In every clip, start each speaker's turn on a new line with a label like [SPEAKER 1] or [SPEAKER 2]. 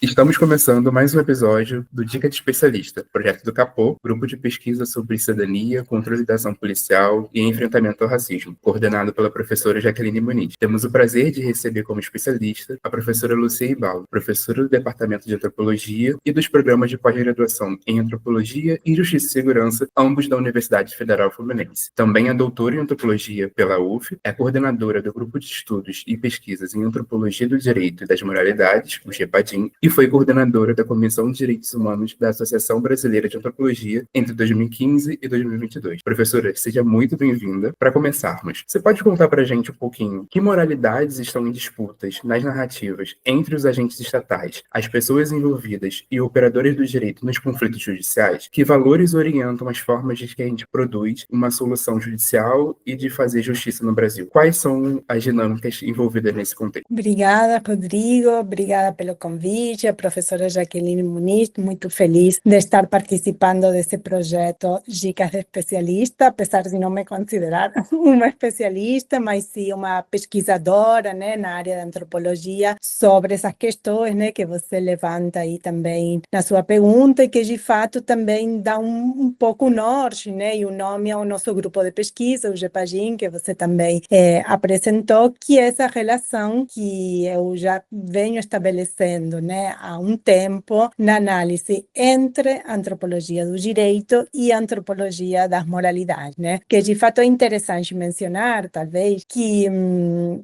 [SPEAKER 1] Estamos começando mais um episódio do Dica de Especialista, projeto do Capô, grupo de pesquisa sobre cidadania, controle da ação policial e enfrentamento ao racismo, coordenado pela professora Jaqueline Muniz. Temos o prazer de receber como especialista a professora Lucia Ibalo, professora do Departamento de Antropologia e dos programas de pós-graduação em Antropologia e Justiça e Segurança, ambos da Universidade Federal Fluminense. Também é doutora em Antropologia pela UF, é coordenadora do Grupo de Estudos e Pesquisas em Antropologia do Direito e das Moralidades, o GEPADIM, e foi coordenadora da Comissão de Direitos Humanos da Associação Brasileira de Antropologia entre 2015 e 2022. Professora, seja muito bem-vinda. Para começarmos, você pode contar para a gente um pouquinho que moralidades estão em disputas nas narrativas entre os agentes estatais, as pessoas envolvidas e operadores do direito nos conflitos judiciais? Que valores orientam as formas de que a gente produz uma solução judicial e de fazer justiça no Brasil? Quais são as dinâmicas envolvidas nesse contexto?
[SPEAKER 2] Obrigada, Rodrigo. Obrigada pelo convite. A professora Jaqueline Muniz, muito feliz de estar participando desse projeto Dicas de Especialista, apesar de não me considerar uma especialista, mas sim uma pesquisadora, né, na área da antropologia, sobre essas questões, né, que você levanta aí também na sua pergunta e que, de fato, também dá um pouco norte, né, e o nome ao nosso grupo de pesquisa, o GEPAGIM, que você também apresentou, que é essa relação que eu já venho estabelecendo, né, há um tempo, na análise entre a antropologia do direito e a antropologia das moralidades, né? Que de fato é interessante mencionar, talvez, que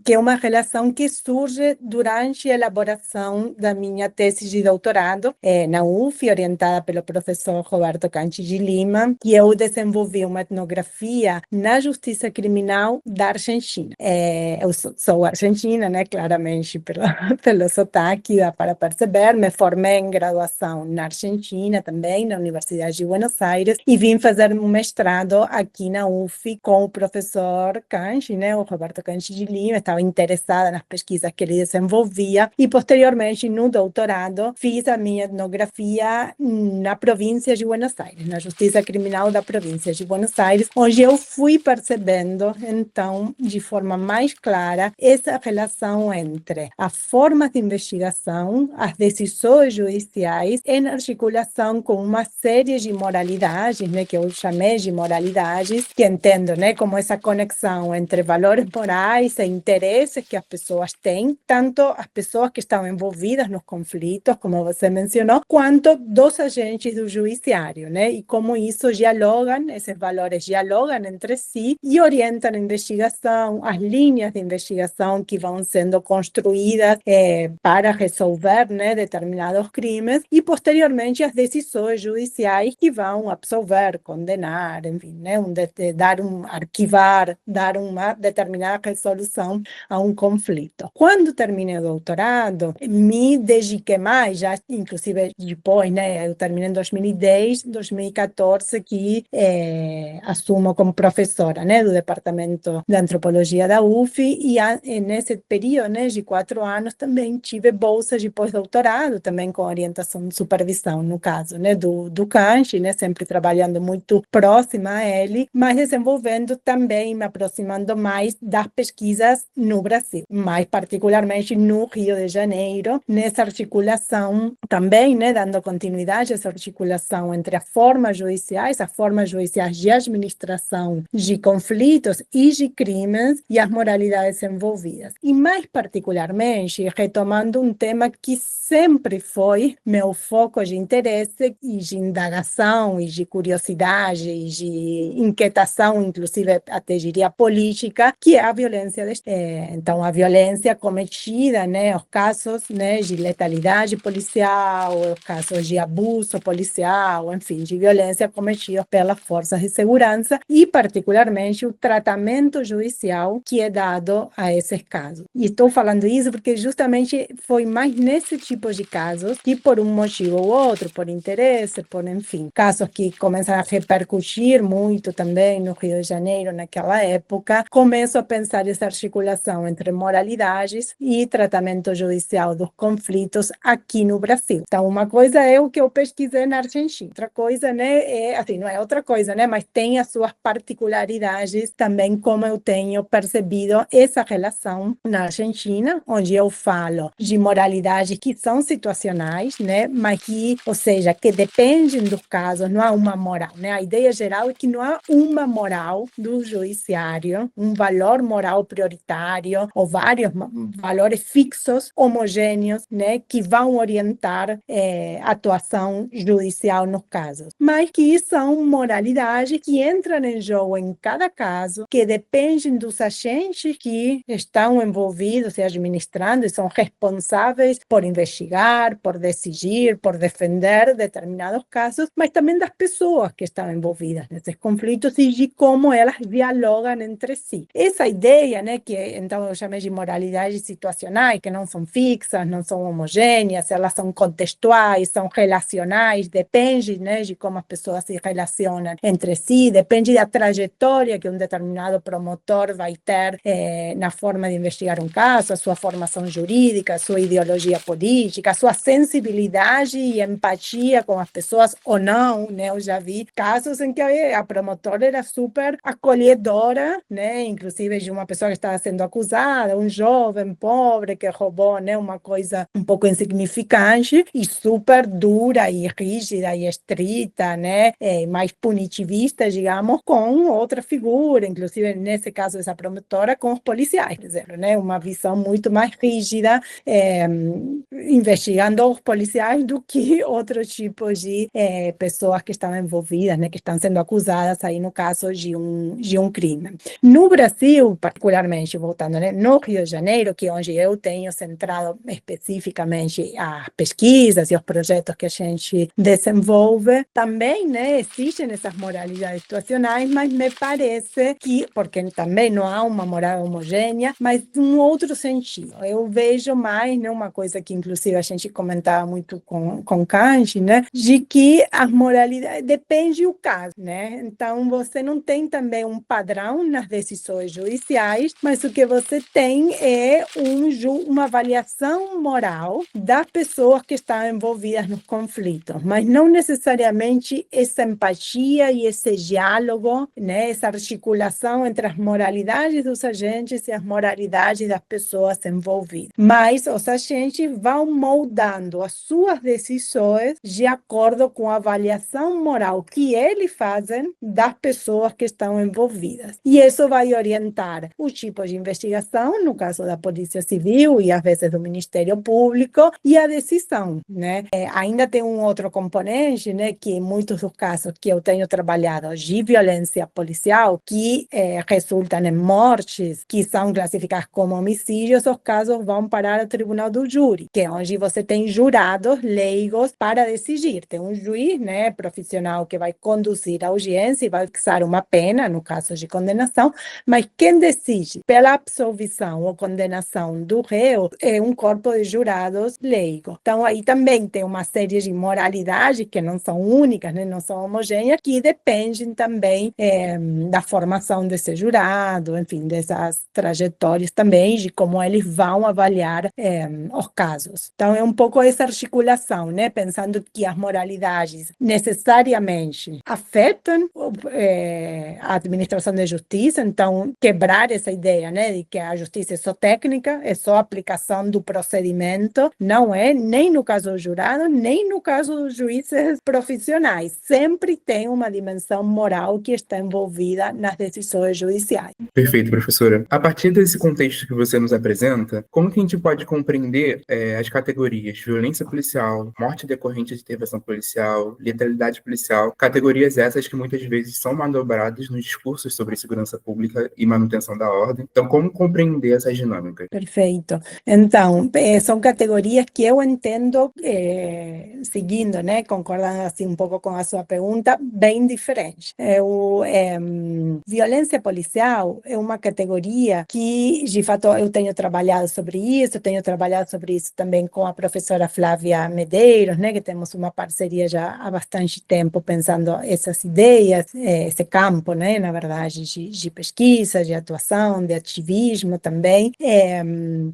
[SPEAKER 2] é uma relação que surge durante a elaboração da minha tese de doutorado na UF, orientada pelo professor Roberto Canchi de Lima, que eu desenvolvi uma etnografia na justiça criminal da Argentina. Eu sou argentina, né? Claramente, pelo sotaque, dá para perceber. Me formei em graduação na Argentina também, na Universidade de Buenos Aires, e vim fazer um mestrado aqui na UF com o professor Canchi, né, o Roberto Canchi de Lima. Estava interessada nas pesquisas que ele desenvolvia e, posteriormente, no doutorado, fiz a minha etnografia na província de Buenos Aires, na Justiça Criminal da província de Buenos Aires, onde eu fui percebendo, então, de forma mais clara, essa relação entre as formas de investigação, as decisões judiciais, em articulação com uma série de moralidades, né, que eu chamei de moralidades, que entendo, né, como essa conexão entre valores morais e interesses que as pessoas têm, tanto as pessoas que estão envolvidas nos conflitos, como você mencionou, quanto dos agentes do judiciário, né, e como isso dialogam, esses valores dialogam entre si e orientam a investigação, as linhas de investigação que vão sendo construídas para resolver, né, determinados crimes, e posteriormente as decisões judiciais que vão absolver, condenar, enfim, né, arquivar, dar uma determinada resolução a um conflito. Quando terminei o doutorado, me dediquei mais, já inclusive depois, né, eu terminei em 2010, 2014, que assumo como professora, né, do Departamento de Antropologia da UF, e nesse período, né, de 4 anos, também tive bolsas de pós-doutorado, também com orientação e supervisão, no caso, né, do Canchi, né, sempre trabalhando muito próxima a ele, mas desenvolvendo também, me aproximando mais das pesquisas no Brasil, mais particularmente no Rio de Janeiro, nessa articulação também, né, dando continuidade a essa articulação entre as formas judiciais de administração de conflitos e de crimes e as moralidades envolvidas. E mais particularmente, retomando um tema que sempre foi meu foco de interesse e de indagação e de curiosidade e de inquietação, inclusive até diria política, que é a violência. Então, a violência cometida, né, os casos, né, de letalidade policial, os casos de abuso policial, enfim, de violência cometidos pelas forças de segurança e, particularmente, o tratamento judicial que é dado a esses casos. E estou falando isso porque justamente foi mais nesse tipo tipos de casos que, por um motivo ou outro, por interesse, por, enfim, casos que começam a repercutir muito também no Rio de Janeiro naquela época, começo a pensar essa articulação entre moralidades e tratamento judicial dos conflitos aqui no Brasil. Então, uma coisa é o que eu pesquisei na Argentina, outra coisa, né, assim, não é outra coisa, né, mas tem as suas particularidades também, como eu tenho percebido essa relação na Argentina, onde eu falo de moralidades que são situacionais, né, mas que, ou seja, que dependem dos casos, não há uma moral, né? A ideia geral é que não há uma moral do judiciário, um valor moral prioritário ou vários valores fixos, homogêneos, né, que vão orientar a atuação judicial nos casos, mas que são moralidades que entram em jogo em cada caso, que dependem dos agentes que estão envolvidos e administrando e são responsáveis por investigar, por decidir, por defender determinados casos, mas também das pessoas que estão envolvidas nesses conflitos e de como elas dialogam entre si. Essa ideia, né, que então eu chamei de moralidades situacionais, que não são fixas, não são homogêneas, elas são contextuais, são relacionais, depende, né, de como as pessoas se relacionam entre si, depende da trajetória que um determinado promotor vai ter na forma de investigar um caso, a sua formação jurídica, a sua ideologia política, a sua sensibilidade e empatia com as pessoas ou não, né? Eu já vi casos em que a promotora era super acolhedora, né? Inclusive de uma pessoa que estava sendo acusada, um jovem pobre que roubou, né, uma coisa um pouco insignificante e super dura e rígida e estrita, né? Mais punitivista, digamos, com outra figura, inclusive nesse caso dessa promotora, com os policiais, por exemplo, né? Uma visão muito mais rígida, investigando os policiais do que outros tipos de pessoas que estão envolvidas, né? Que estão sendo acusadas aí no caso de um crime. No Brasil, particularmente, voltando, né, no Rio de Janeiro, que é onde eu tenho centrado especificamente as pesquisas e os projetos que a gente desenvolve, também, né, existem essas moralidades situacionais, mas me parece que, porque também não há uma moral homogênea, mas um outro sentido. Eu vejo mais, né, uma coisa que inclusive a gente comentava muito com Kanji, né, de que as moralidades depende do caso, né? Então você não tem também um padrão nas decisões judiciais, mas o que você tem é uma avaliação moral das pessoas que estão envolvidas nos conflitos, mas não necessariamente essa empatia e esse diálogo, né, essa articulação entre as moralidades dos agentes e as moralidades das pessoas envolvidas. Mas os agentes vão moldando as suas decisões de acordo com a avaliação moral que eles fazem das pessoas que estão envolvidas. E isso vai orientar o tipo de investigação, no caso da Polícia Civil e às vezes do Ministério Público, e a decisão, né? Ainda tem um outro componente, né, que em muitos dos casos que eu tenho trabalhado de violência policial, que resultam em mortes, que são classificadas como homicídios, os casos vão parar ao tribunal do júri, que é onde você tem jurados leigos para decidir. Tem um juiz, né, profissional que vai conduzir a audiência e vai fixar uma pena, no caso de condenação, mas quem decide pela absolvição ou condenação do réu é um corpo de jurados leigos. Então, aí também tem uma série de moralidades que não são únicas, né, não são homogêneas, que dependem também da formação desse jurado, enfim, dessas trajetórias também, de como eles vão avaliar os casos. Então, é um pouco essa articulação, né, pensando que as moralidades necessariamente afetam a administração da justiça, então quebrar essa ideia, né, de que a justiça é só técnica, é só aplicação do procedimento, não é, nem no caso do jurado, nem no caso dos juízes profissionais. Sempre tem uma dimensão moral que está envolvida nas decisões judiciais.
[SPEAKER 1] Perfeito, professora. A partir desse contexto que você nos apresenta, como que a gente pode compreender as categorias violência policial, morte decorrente de intervenção policial, letalidade policial, categorias essas que muitas vezes são manobradas nos discursos sobre segurança pública e manutenção da ordem. Então, como compreender essas dinâmicas?
[SPEAKER 2] Perfeito. Então, são categorias que eu entendo, seguindo, né, concordando assim um pouco com a sua pergunta, bem diferentes. Violência policial é uma categoria que, de fato, eu tenho trabalhado sobre isso também com a professora Flávia Medeiros, né, que temos uma parceria já há bastante tempo pensando essas ideias, esse campo, né, na verdade, de pesquisa, de atuação, de ativismo também,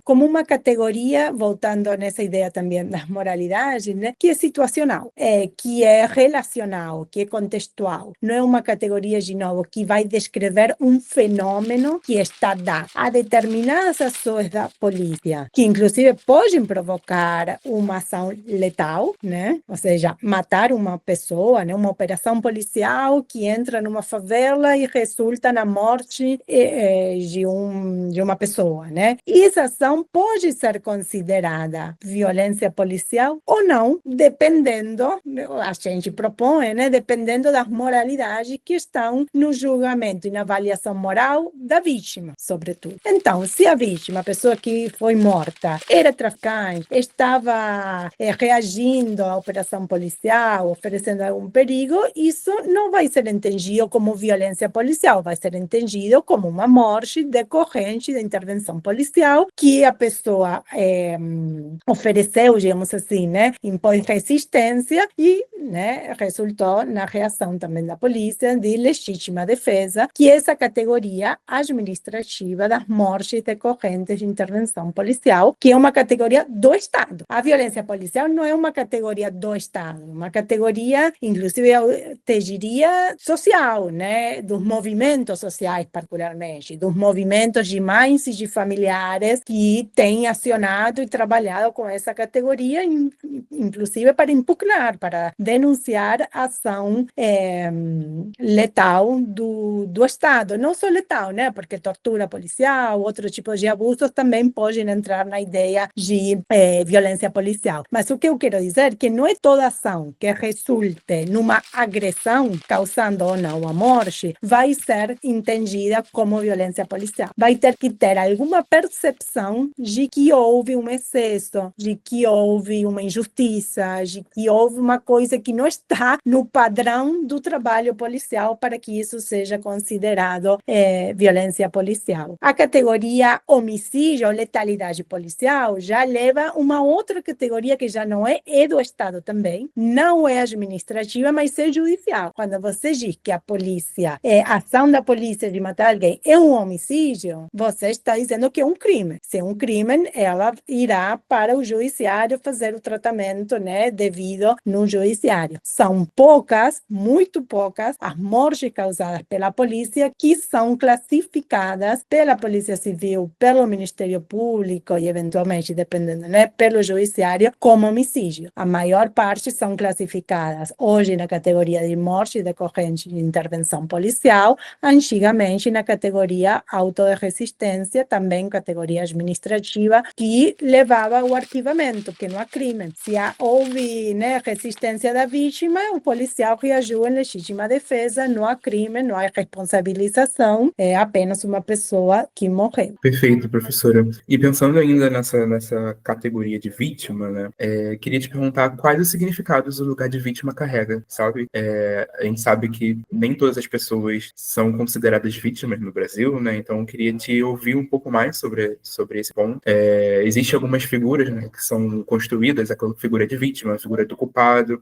[SPEAKER 2] como uma categoria, voltando nessa ideia também das moralidades, né, que é situacional, que é relacional, que é contextual. Não é uma categoria, de novo, que vai descrever um fenômeno que está dado a determinadas ações da polícia, que inclusive podem provocar uma ação letal, né? Ou seja, matar uma pessoa, né? Uma operação policial que entra numa favela e resulta na morte de uma pessoa, né? E essa ação pode ser considerada violência policial ou não, dependendo, a gente propõe, né? Dependendo das moralidades que estão no julgamento e na avaliação moral da vítima, sobretudo. Então, se a vítima, a pessoa que foi morta, era traficante, estava reagindo à operação policial, oferecendo algum perigo, isso não vai ser entendido como violência policial, vai ser entendido como uma morte decorrente da intervenção policial que a pessoa ofereceu, digamos assim, né, impôs resistência e, né, resultou na reação também da polícia de legítima defesa, que é essa categoria administrativa das mortes decorrentes de intervenção policial, que é uma categoria do Estado. A violência policial não é uma categoria do Estado, é uma categoria, inclusive, eu te diria, social, né, dos movimentos sociais, particularmente, dos movimentos de mães e de familiares que têm acionado e trabalhado com essa categoria, inclusive para impugnar, para denunciar a ação letal do Estado. Não só letal, né? Porque tortura policial, outros tipos de abusos também podem entrar na ideia de violência policial. Mas o que eu quero dizer é que não é toda ação que resulte numa agressão, causando ou não a morte, vai ser entendida como violência policial. Vai ter que ter alguma percepção de que houve um excesso, de que houve uma injustiça, de que houve uma coisa que não está no padrão do trabalho policial para que isso seja considerado violência policial. A categoria homicídio ou letalidade policial já leva uma outra categoria que já não é do Estado também, não é administrativa, mas é judicial. Quando você diz que a polícia, a ação da polícia de matar alguém é um homicídio, você está dizendo que é um crime. Se é um crime, ela irá para o judiciário fazer o tratamento, né, devido no judiciário. São poucas, muito poucas, as mortes causadas pela polícia que são classificadas pela Polícia Civil, pelo Ministério Público e, eventualmente, dependendo, né, pelo judiciário, como homicídio. A maior parte são classificadas hoje na categoria de morte decorrente de intervenção policial, antigamente na categoria auto de resistência, também categoria administrativa, que levava ao arquivamento, que não há crime. Se houve, né, resistência da vítima, o policial reagiu em legítima defesa, não há crime, não há responsabilização, é apenas uma pessoa que morreu.
[SPEAKER 1] Perfeito, professora. E pensando ainda nessa categoria de vítima, né, queria te perguntar quais os significados o lugar de vítima carrega, sabe? A gente sabe que nem todas as pessoas são consideradas vítimas no Brasil, né? Então eu queria te ouvir um pouco mais sobre esse ponto. Existem algumas figuras, né, que são construídas, aquela figura de vítima, a figura do culpado,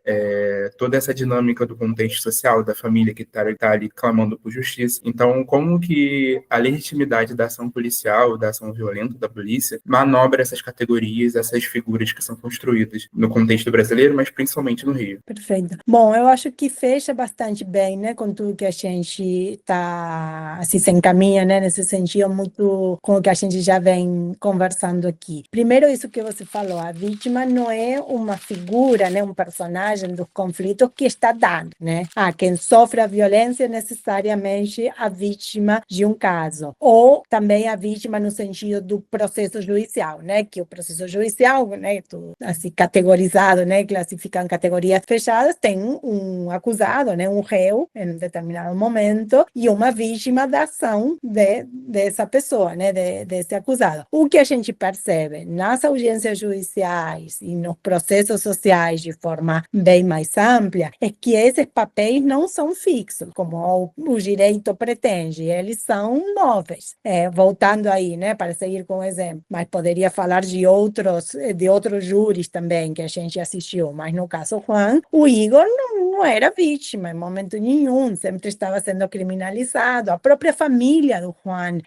[SPEAKER 1] toda essa dinâmica do contexto social, da família que está ali clamando por justiça. Então, como que a legitimidade da ação policial, da ação violenta da polícia, manobra essas categorias, essas figuras que são construídas no contexto brasileiro, mas principalmente no Rio?
[SPEAKER 2] Perfeito. Bom, eu acho que fecha bastante bem, né, com tudo que a gente está, assim, se encaminha, né, nesse sentido, muito com o que a gente já vem conversando aqui. Primeiro, isso que você falou, a vítima não é uma figura, né, um personagem dos conflitos que está dado, né? Quem sofre a violência é necessariamente a vítima de um caso, ou também a vítima no sentido do processo judicial, né, que o processo judicial, né, assim, categorizado, né, classificado em categorias fechadas, tem um acusado, né, um réu em um determinado momento e uma vítima da ação dessa pessoa, né, desse acusado. O que a gente percebe nas audiências judiciais e nos processos sociais de forma bem mais ampla é que esses papéis não são fixos, como o direito pretende, eles são móveis. Voltando aí, né, para seguir com o exemplo, mas poderia falar de outros de outros júris também que a gente assistiu, mas no caso Juan, o Igor não era vítima em momento nenhum, sempre estava sendo criminalizado. A própria família do Juan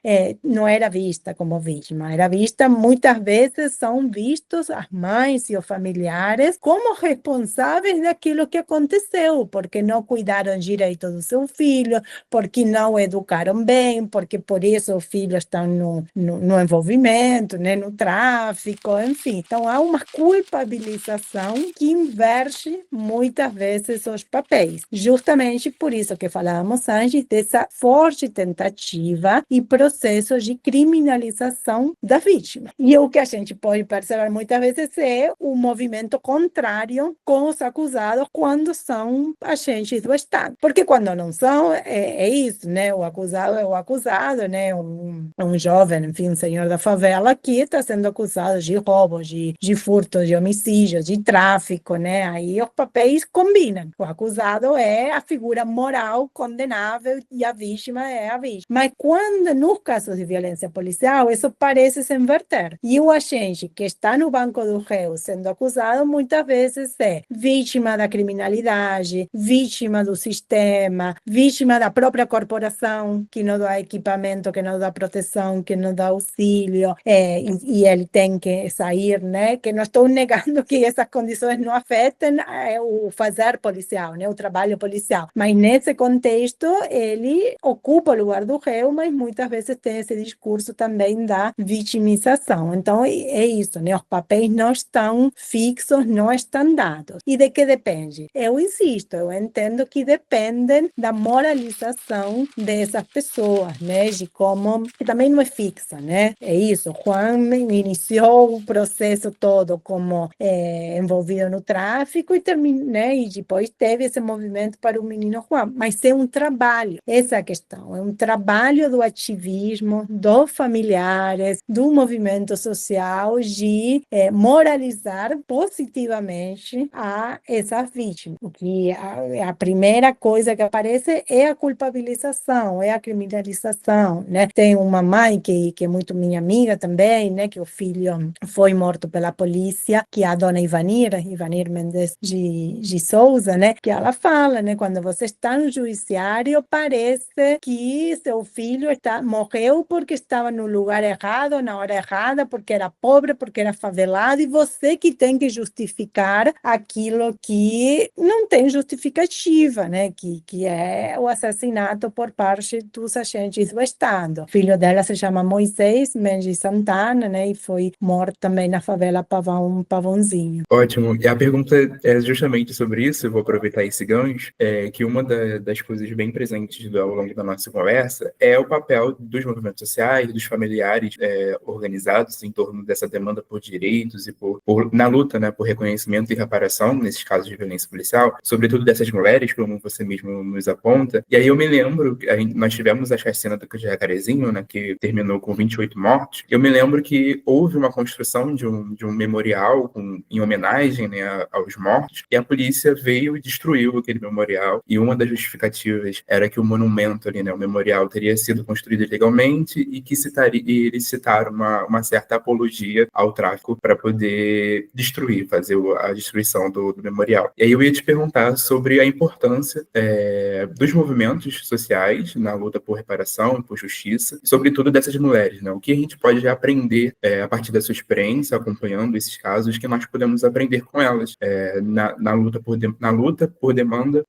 [SPEAKER 2] não era vista como vítima, era vista, muitas vezes são vistos as mães e os familiares como responsáveis daquilo que aconteceu, porque não cuidaram direito do seu filho, porque não educaram bem, porque por isso os filhos estão no envolvimento, né, no tráfico, enfim. Então, há uma culpabilização que inverte muitas vezes os papéis. Justamente por isso que falávamos antes dessa forte tentativa e processo de criminalização da vítima. E o que a gente pode perceber muitas vezes é o movimento contrário com os acusados quando são agentes do Estado. Porque quando não são, é isso, né? O acusado é o acusado, né? Um jovem, enfim, um senhor da favela que está sendo acusado de roubo, de furto, de homicídio, de tráfico, né? Aí os papéis combinam. O acusado é a figura moral condenável e a vítima é a vítima. Mas quando, nos casos de violência policial, isso parece se inverter. E o agente que está no banco do réu sendo acusado, muitas vezes é vítima da criminalidade, vítima do sistema, vítima da própria corporação, que não dá equipamento, que não dá proteção, que não dá auxílio, e ele tem que sair, né? Que não estou negando que essas condições não afetem o fazer policial, né? O trabalho policial. Mas nesse contexto, ele ocupa o lugar do réu, mas muitas vezes tem esse discurso também da vitimização. Então, é isso, né? Os papéis não estão fixos, não estão dados. E de que depende? Eu insisto, eu entendo que dependem da moralização dessas pessoas, né? De como, que também não é fixa, né? É isso, Juan iniciou o processo todo como envolvido no tráfico e terminou, né? E depois teve esse movimento para o menino Juan. Mas é um trabalho, essa é a questão, é um trabalho do ativismo, dos familiares, do movimento social de moralizar positivamente a essas vítimas. O que a primeira coisa que aparece é a culpabilização, é a criminalização, né? Tem uma mãe que é muito minha amiga também, né? Que o filho foi morto pela polícia, que é a dona Ivanir Mendes de Souza, né? Que ela fala, né? Quando você está no judiciário, parece que seu filho morreu porque estava no lugar errado, na hora errada, porque era pobre, porque era favelado, e você que tem que justificar aquilo que não tem justificativa, né? Que é o assassinato por parte dos agentes do Estado. O filho dela se chama Moisés Mendes Santana, né? E foi morto também na favela Pavãozinho.
[SPEAKER 1] Ótimo. E a pergunta é justamente sobre isso, eu vou aproveitar esse gancho, que uma das coisas bem presentes ao longo da nossa conversa é o papel dos movimentos sociais, dos familiares organizados em torno dessa demanda por direitos e na luta, né, por reconhecimento e reparação, nesses casos de violência policial, sobretudo dessas mulheres, como você mesmo nos aponta. E aí eu me lembro, nós tivemos a chacina do Jacarezinho, né, que terminou com 28 mortos. Eu me lembro que houve uma construção de um memorial em homenagem, né, aos mortos, e a polícia veio e destruiu aquele memorial. E uma das justificativas era que o monumento ali, né, o memorial, teria sido construído ilegalmente e que eles citaram uma certa apologia ao tráfico para poder fazer a destruição do memorial. E aí eu ia te perguntar sobre a importância dos movimentos sociais na luta por reparação, por justiça, e sobretudo dessas mulheres, né? O que a gente pode aprender a partir da sua experiência, acompanhando esses casos, que nós podemos aprender com elas na luta por demanda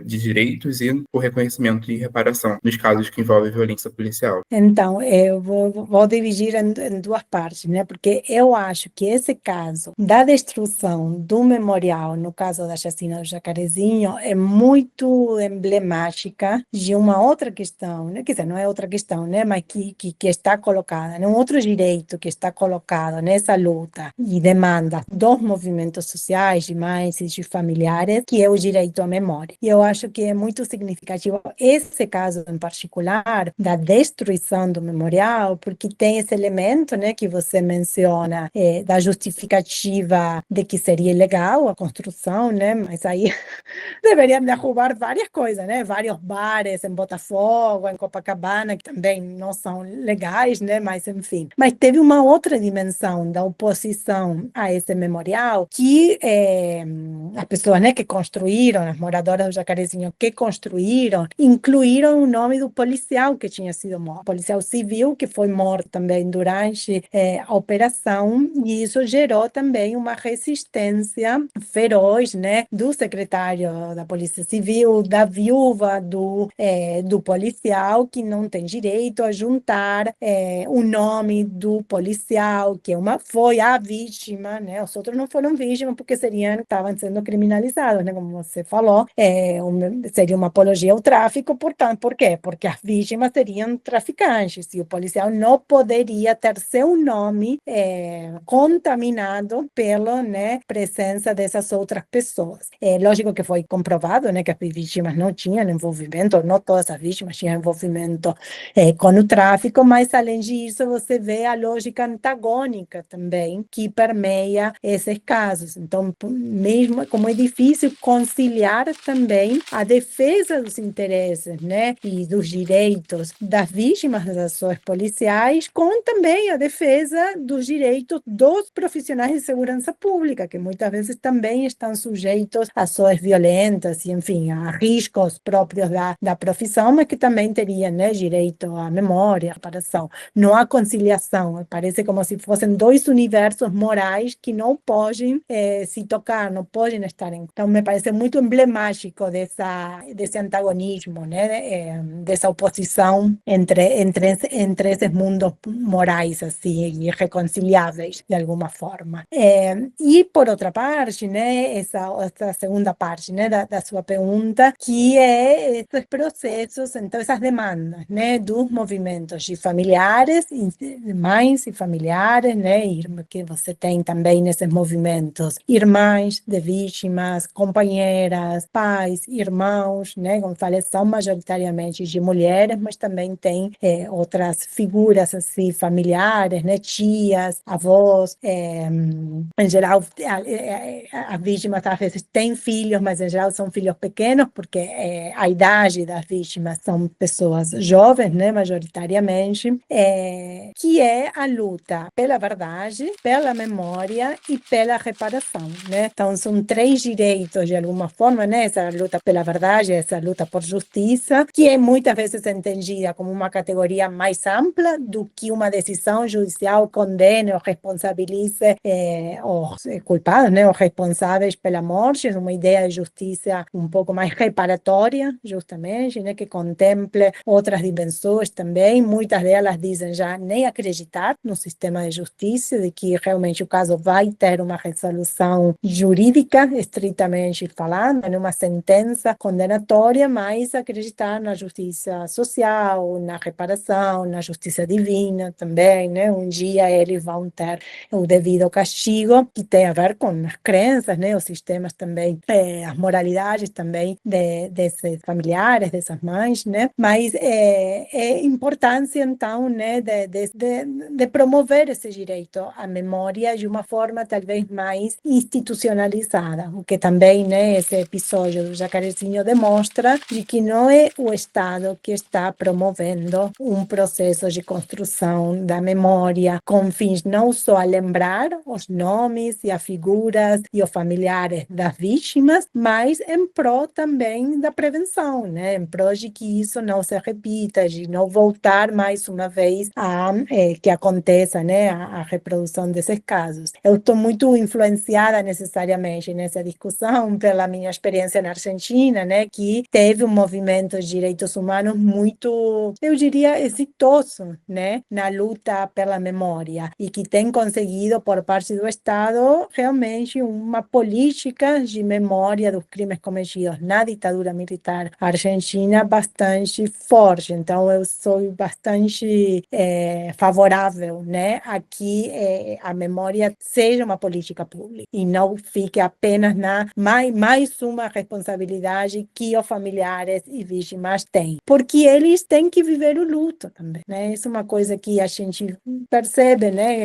[SPEAKER 1] de direitos e por reconhecimento e reparação nos casos que envolvem violência policial.
[SPEAKER 2] Então, eu vou dividir em duas partes, né? Porque eu acho que esse caso da destruição do memorial, no caso da chacina do Jacarezinho, é muito emblemática de uma outra questão, né? Quer dizer, não é outra questão, né? Mas que está colocada, né? Um outro direito que está colocado nessa luta e demanda dos movimentos sociais, de mães e de familiares, que é o direito à memória. E eu acho que é muito significativo esse caso em particular da destruição do memorial, porque tem esse elemento, né, que você menciona, da justificativa de que seria ilegal a construção, né? Mas aí deveriam derrubar várias coisas, né? Vários bares em Botafogo, em Copacabana, que também não são legais, né? Mas enfim. Mas teve uma outra dimensão da oposição a esse memorial, que as pessoas, né, que construíram, as moradoras do Jacarezinho que construíram, incluíram o nome do policial que tinha sido morto, policial civil que foi morto também durante a operação, e isso gerou também uma resistência feroz, né, do secretário da Polícia Civil, da viúva do policial, que não tem direito a juntar o nome do policial, que foi a vítima, né? Os outros não foram vítimas porque estavam sendo criminalizados, né? Como você falou, seria uma apologia ao tráfico, portanto, por quê? Porque as vítimas seriam traficantes e o policial não poderia ter seu nome contaminado pela, né, presença dessas outras pessoas. É lógico que foi comprovado, né, que as vítimas não tinham envolvimento, não todas as vítimas tinham envolvimento com o tráfico, mas além disso você vê a lógica antagônica também que permeia esses casos. Então, mesmo como é difícil conciliar também a defesa dos interesses, né, e dos direitos das vítimas das ações policiais, com também a defesa dos direitos dos profissionais de segurança pública, que muitas vezes também estão sujeitos a ações violentas e, enfim, a riscos próprios da profissão, mas que também teriam, né, direito à memória, à reparação. Não há conciliação, parece como se fossem dois universos morais que não podem se tocar, não podem estar em. Então, me parece muito emblemático desse antagonismo, né, dessa oposição entre esses mundos morais, assim, irreconciliáveis, de alguma forma. E, por outra parte, né, essa segunda parte, né, da sua pergunta, que é esses processos, então, essas demandas, né, dos movimentos de familiares, mães e familiares, né, que você tem também nesses movimentos, irmãs de vítimas, companheiras, pais, irmãos, né, como falei, são majoritariamente de mulheres, mas também tem outras figuras, assim, familiares, né, tias, avós, em geral, a vítima às vezes tem filhos, mas em geral são filhos pequenos, porque a idade das vítimas são pessoas jovens, né, majoritariamente, que é a luta pela verdade, pela memória e pela reparação, né? Então, são três direitos, de alguma forma, né? Essa luta pela verdade, essa luta por justiça, que é muitas vezes entendida como uma categoria mais ampla do que uma decisão judicial condene ou responsabilize os culpados, né, os responsáveis pela morte, uma ideia de justiça um pouco mais reparatória, justamente, né, que contemple outras dimensões também. Muitas delas dizem já nem acreditar no sistema de justiça, de que realmente o caso vai ter uma resolução jurídica, estritamente falando, numa sentença condenatória, mas acreditar na justiça social, na reparação, na justiça divina também, né? Um dia eles vão ter o devido castigo, que tem a ver com as crenças, né, os sistemas também, as moralidades também desses familiares, dessas mães, né, mas é importância, então, né, de promover esse direito à memória de uma forma talvez mais institucionalizada, o que também, né, esse episódio do Jacarezinho demonstra de que não é o Estado que está promovendo um processo de construção da memória com fins não só a lembrar os nomes e as figuras e os familiares das vítimas, mas em prol também da prevenção, né? Em prol de que isso não se repita, de não voltar mais uma vez a que aconteça, né, a reprodução desses casos. Eu estou muito influenciada necessariamente nessa discussão pela minha experiência na Argentina, né, que teve um movimento de direitos humanos muito, eu diria, exitoso, né, na luta pela memória e que tem conseguido, por parte do Estado, realmente uma política de memória dos crimes cometidos na ditadura militar argentina bastante forte. Então, eu sou bastante favorável, né, a que a memória seja uma política pública e não fique apenas na mais uma responsabilidade que os familiares e vítimas têm, porque eles têm que viver o luto também, né? Isso é uma coisa que a gente percebe, né,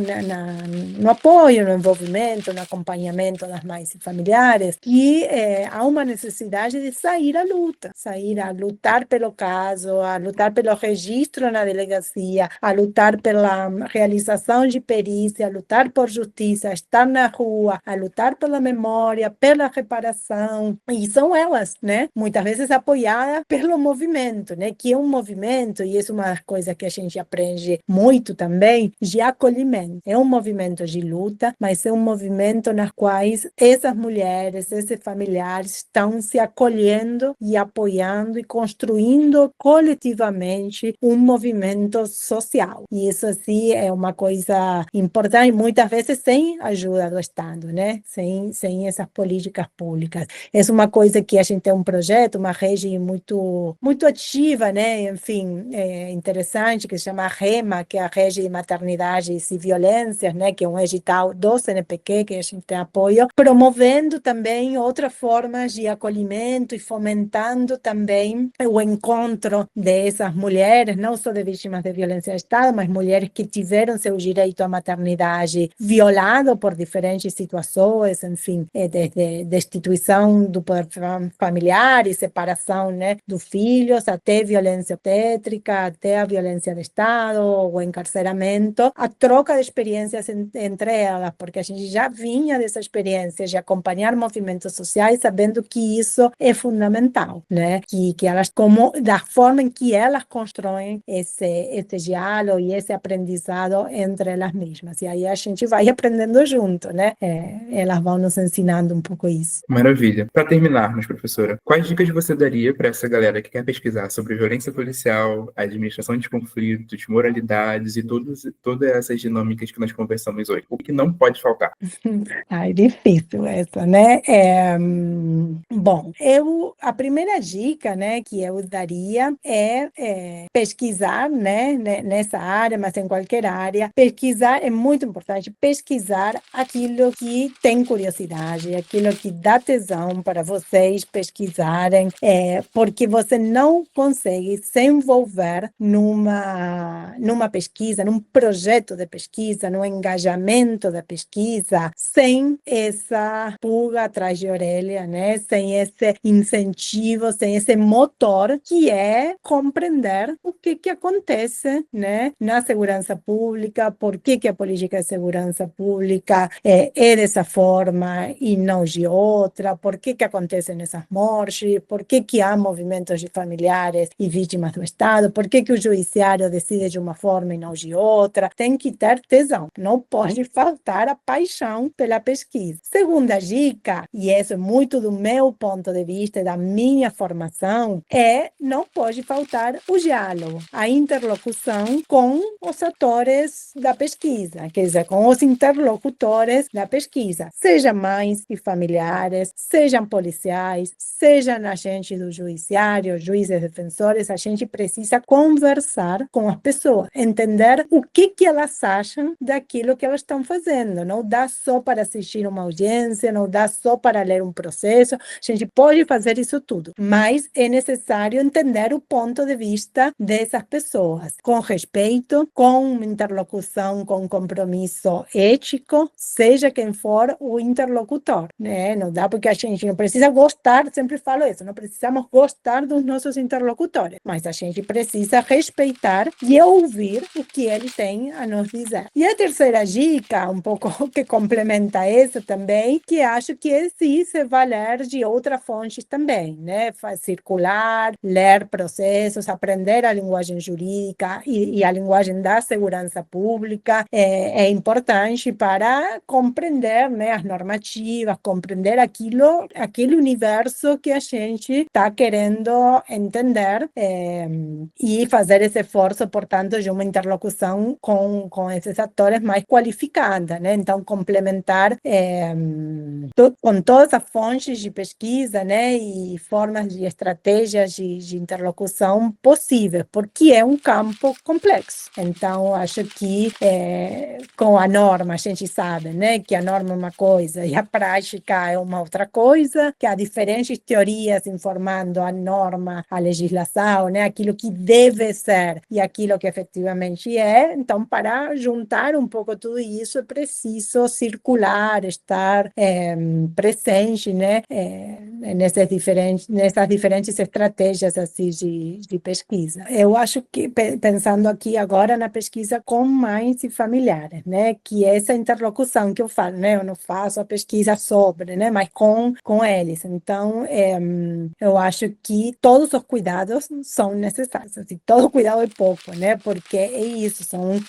[SPEAKER 2] no apoio, no envolvimento, no acompanhamento das mães e familiares, que há uma necessidade de sair à luta, sair a lutar pelo caso, a lutar pelo registro na delegacia, a lutar pela realização de perícias violência, a lutar por justiça, a estar na rua, a lutar pela memória, pela reparação, e são elas, né, muitas vezes apoiadas pelo movimento, né, que é um movimento, e isso é uma das coisas que a gente aprende muito também, de acolhimento. É um movimento de luta, mas é um movimento nas quais essas mulheres, esses familiares estão se acolhendo e apoiando e construindo coletivamente um movimento social. E isso, assim, é uma coisa importante, muitas vezes sem ajuda do Estado, né? Sem essas políticas públicas. É uma coisa que a gente tem um projeto, uma rede muito ativa, né? Enfim, interessante, que se chama REMA, que é a Rede de Maternidades e Violências, né? Que é um edital do CNPq, que a gente tem apoio, promovendo também outras formas de acolhimento e fomentando também o encontro dessas mulheres, não só de vítimas de violência do Estado, mas mulheres que tiveram seu direito à maternidade violado por diferentes situações, enfim, desde destituição do poder familiar e separação, né, dos filhos, até violência obstétrica, até a violência do Estado, o encarceramento, a troca de experiências entre elas, porque a gente já vinha dessa experiência de acompanhar movimentos sociais, sabendo que isso é fundamental, né, que elas, como da forma em que elas constroem esse diálogo e esse aprendizado entre elas mesmas. E aí a gente vai aprendendo junto, né? Elas vão nos ensinando um pouco isso.
[SPEAKER 1] Maravilha. Para terminarmos, professora, quais dicas você daria para essa galera que quer pesquisar sobre violência policial, administração de conflitos, moralidades e todas essas dinâmicas que nós conversamos hoje? O que não pode faltar?
[SPEAKER 2] Ai, difícil essa, né? Bom, a primeira dica, né, que eu daria é pesquisar, né, nessa área, mas em qualquer área. Pesquisar é muito importante, pesquisar aquilo que tem curiosidade, aquilo que dá tesão para vocês pesquisarem, porque você não consegue se envolver numa pesquisa, num projeto de pesquisa, num engajamento da pesquisa, sem essa pulga atrás de orelha, né? Sem esse incentivo, sem esse motor, que é compreender o que acontece, né, na segurança pública, por que a política de segurança pública é dessa forma e não de outra, por que acontecem essas mortes, por que há movimentos de familiares e vítimas do Estado, por que o judiciário decide de uma forma e não de outra. Tem que ter tesão, não pode faltar a paixão pela pesquisa. Segunda dica, e isso é muito do meu ponto de vista, da minha formação, não pode faltar o diálogo, a interlocução com os atores da pesquisa, quer dizer, com os interlocutores da pesquisa, sejam mães e familiares, sejam policiais, sejam agentes do judiciário, juízes defensores. A gente precisa conversar com as pessoas, entender o que elas acham daquilo que elas estão fazendo. Não dá só para assistir uma audiência, não dá só para ler um processo. A gente pode fazer isso tudo, mas é necessário entender o ponto de vista dessas pessoas, com respeito, com interlocução, com compromisso ético, seja quem for o interlocutor, né? Não dá, porque a gente não precisa gostar, sempre falo isso, não precisamos gostar dos nossos interlocutores, mas a gente precisa respeitar e ouvir o que eles têm a nos dizer. E a terceira dica, um pouco que complementa isso também, que acho que é sim se valer de outras fontes também, né? Circular, ler processos, aprender a linguagem jurídica e a linguagem da segurança pública é importante para compreender, né, as normativas, compreender aquele universo que a gente está querendo entender e fazer esse esforço, portanto, de uma interlocução com esses atores mais qualificada, né? Então, complementar com todas as fontes de pesquisa, né, e formas de estratégias de interlocução possíveis, porque é um campo complexo. Então, acho que com a norma, a gente sabe, né, que a norma é uma coisa e a prática é uma outra coisa, que há diferentes teorias informando a norma, a legislação, né, aquilo que deve ser e aquilo que efetivamente é. Então, para juntar um pouco tudo isso, é preciso circular, estar presente, né, nessas diferentes estratégias assim, de pesquisa. Eu acho que, pensando aqui agora na pesquisa com mães e familiares, familiares, né? Que é essa interlocução que eu falo, né? Eu não faço a pesquisa sobre, né? Mas com eles. Então, eu acho que todos os cuidados são necessários. Assim, todo cuidado é pouco, né? Porque é isso, são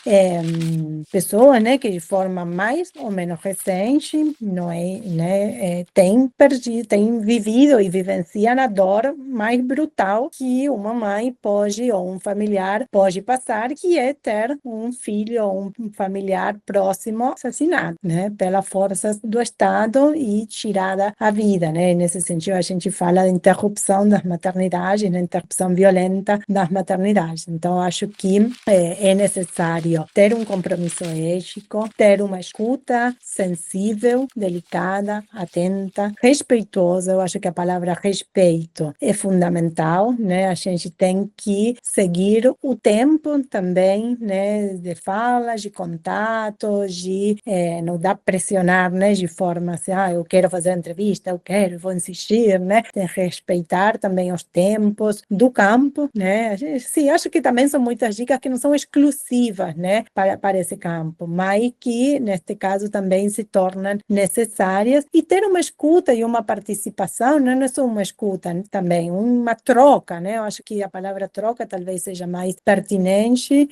[SPEAKER 2] pessoas, né? Que de forma mais ou menos recente, não é, né? Têm perdido, têm vivido e vivenciam a dor mais brutal que uma mãe pode, ou um familiar pode passar, que é ter um filho ou um familiar próximo assassinado, né, pelas forças do Estado e tirada a vida, né? Nesse sentido, a gente fala de interrupção das maternidades, né, interrupção violenta das maternidades. Então, acho que é necessário ter um compromisso ético, ter uma escuta sensível, delicada, atenta, respeitosa. Eu acho que a palavra respeito é fundamental, né? A gente tem que seguir o tempo também, né? De falas, de contatos, de não dá pressionar, né? De forma assim, eu quero fazer a entrevista, eu quero, vou insistir, né? Tem que respeitar também os tempos do campo, né? Sim, acho que também são muitas dicas que não são exclusivas, né? Para esse campo, mas que neste caso também se tornam necessárias, e ter uma escuta e uma participação, né? Não é só uma escuta, né? Também uma troca, né? Eu acho que a palavra troca talvez seja mais pertinente,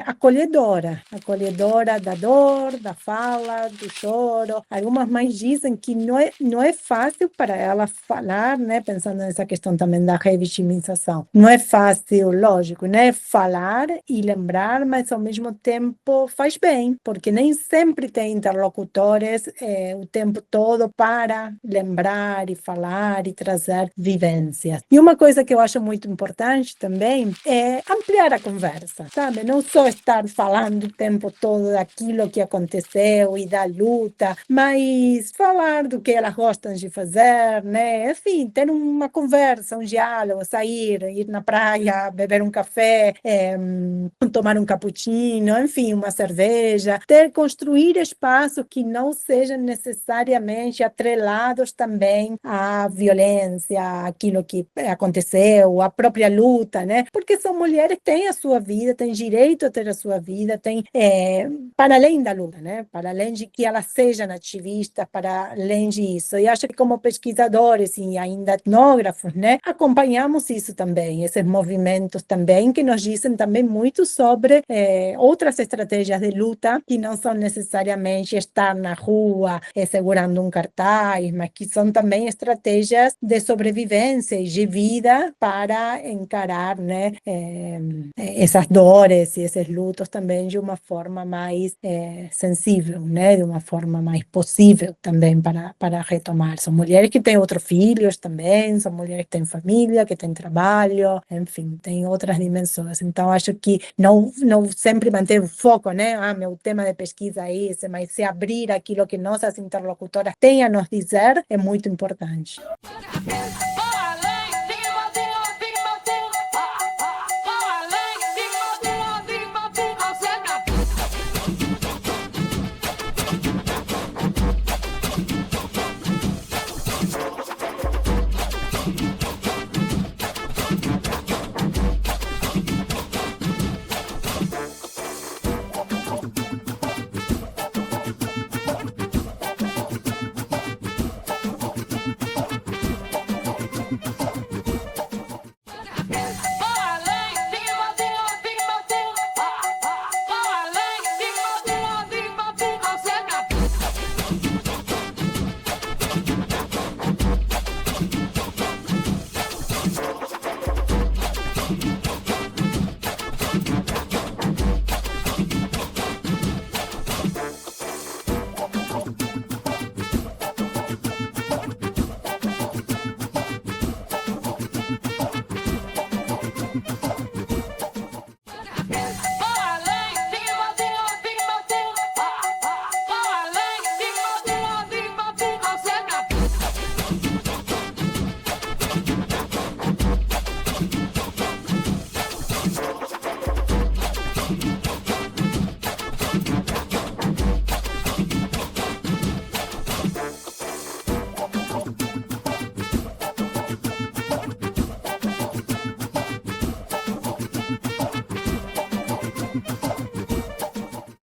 [SPEAKER 2] acolhedora da dor, da fala, do choro. Algumas mães dizem que não é fácil para ela falar, né? Pensando nessa questão também da revitimização. Não é fácil, lógico, né? Falar e lembrar, mas ao mesmo tempo faz bem, porque nem sempre tem interlocutores o tempo todo para lembrar e falar e trazer vivências. E uma coisa que eu acho muito importante também é ampliar a conversa, sabe? Não só estar falando o tempo todo daquilo que aconteceu e da luta, mas falar do que elas gostam de fazer, né? Enfim, ter uma conversa, um diálogo, sair, ir na praia, beber um café, tomar um cappuccino, enfim, uma cerveja, construir espaços que não sejam necessariamente atrelados também à violência, aquilo que aconteceu, a própria luta, né? Porque são mulheres que têm a sua vida, têm direito a ter a sua vida, têm, para além da luta, né? Para além de que elas sejam ativistas, para além disso. E acho que como pesquisadores e ainda etnógrafos, né? Acompanhamos isso também, esses movimentos também, que nos dizem também muito sobre outras estratégias de luta que não são necessariamente estar na rua segurando um cartaz, mas que são também estratégias de sobrevivência e de vida para encarar, né, essas dores e esses lutos também de uma forma mais sensível, né, de uma forma mais possível também para retomar. São mulheres que têm outros filhos também, são mulheres que têm família, que têm trabalho, enfim, tem outras dimensões. Então, acho que não sempre manter o foco, né? Meu tema de pesquisa é esse, mas se abrir aquilo que nossas interlocutoras têm a nos dizer é muito importante.